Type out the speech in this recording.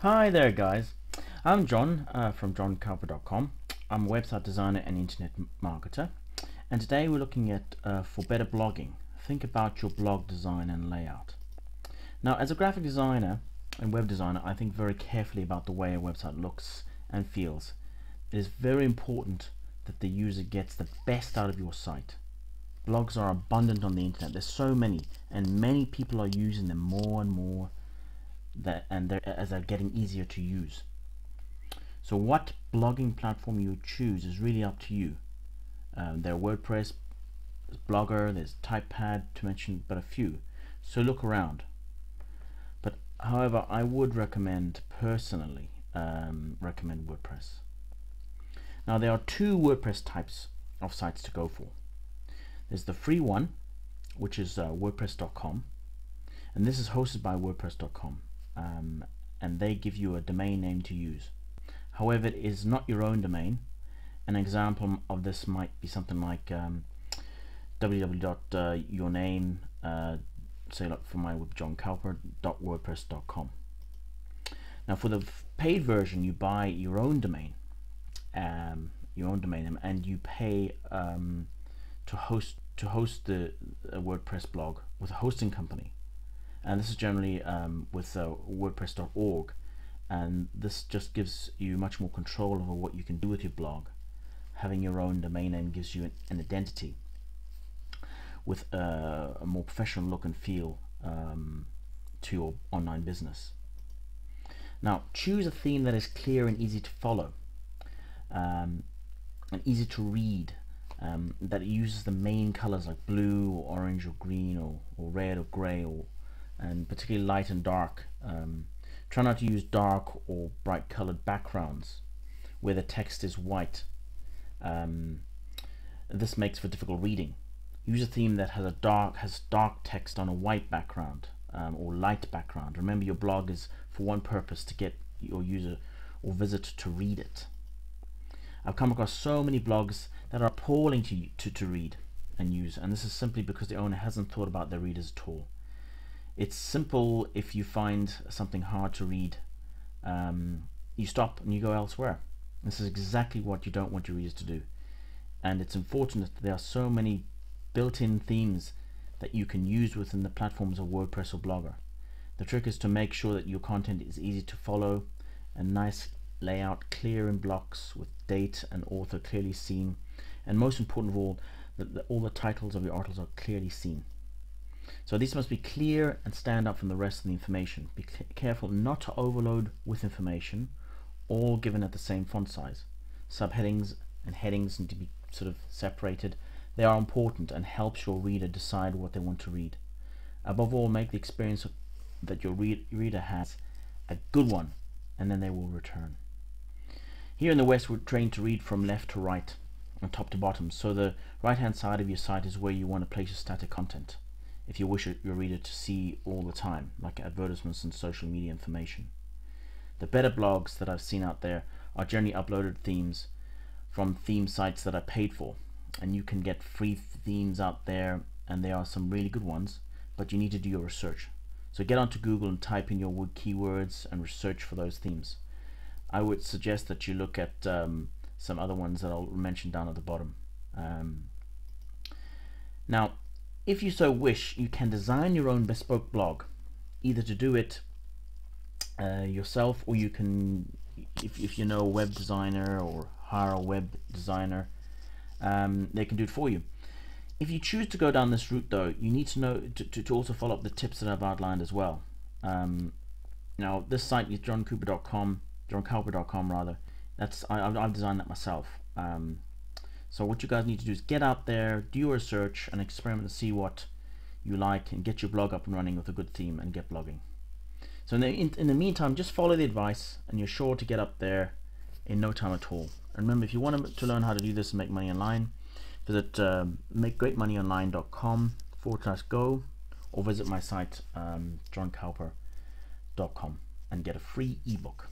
Hi there guys, I'm John from johncowper.com. I'm a website designer and internet marketer, and today we're looking at for better blogging. Think about your blog design and layout. Now, as a graphic designer and web designer, I think very carefully about the way a website looks and feels. It is very important that the user gets the best out of your site. Blogs are abundant on the internet. There's so many, and many people are using them more and more as they're getting easier to use. So what blogging platform you choose is really up to you. There are WordPress, there's Blogger, there's Typepad, to mention but a few. So look around. But however, I would personally recommend WordPress. Now, there are two WordPress types of sites to go for. There's the free one, which is WordPress.com, and this is hosted by WordPress.com. And they give you a domain name to use. However, it is not your own domain. An example of this might be something like www.yourname, say like for my web, johncowper.wordpress.com. Now, for the paid version, you buy your own domain, and you pay to host the WordPress blog with a hosting company. And this is generally with WordPress.org, and this just gives you much more control over what you can do with your blog. Having your own domain name gives you an identity with a more professional look and feel to your online business. Now, choose a theme that is clear and easy to follow, and easy to read, that uses the main colors like blue or orange or green or red or gray, and particularly light and dark. Try not to use dark or bright colored backgrounds where the text is white. This makes for difficult reading. Use a theme that has dark text on a white background, or light background. Remember, your blog is for one purpose: to get your user or visitor to read it. I've come across so many blogs that are appalling to read and use, and this is simply because the owner hasn't thought about their readers at all. It's simple. If you find something hard to read, you stop and you go elsewhere. This is exactly what you don't want your readers to do. And it's unfortunate that there are so many built-in themes that you can use within the platforms of WordPress or Blogger. The trick is to make sure that your content is easy to follow, a nice layout, clear in blocks with date and author clearly seen, and most important of all, that all the titles of your articles are clearly seen. So these must be clear and stand out from the rest of the information. Be careful not to overload with information, all given at the same font size. Subheadings and headings need to be sort of separated. They are important and helps your reader decide what they want to read. Above all, make the experience that your reader has a good one, and then they will return. Here in the West, we're trained to read from left to right and top to bottom, so the right hand side of your site is where you want to place your static content, if you wish your reader to see all the time, like advertisements and social media information. The better blogs that I've seen out there are generally uploaded themes from theme sites that are paid for, and you can get free themes out there, and there are some really good ones, but you need to do your research. So get onto Google and type in your keywords and research for those themes. I would suggest that you look at some other ones that I'll mention down at the bottom. Now, if you so wish, you can design your own bespoke blog, either to do it yourself, or you can, if you know a web designer or hire a web designer, they can do it for you. If you choose to go down this route, though, you need to know to also follow up the tips that I've outlined as well. Now, this site is johncowper.com rather. I've designed that myself. So what you guys need to do is get out there, do your research, and experiment and see what you like, and get your blog up and running with a good theme and get blogging. So in the meantime, just follow the advice, and you're sure to get up there in no time at all. And remember, if you want to learn how to do this and make money online, visit makegreatmoneyonline.com/go, or visit my site johncowper.com and get a free ebook.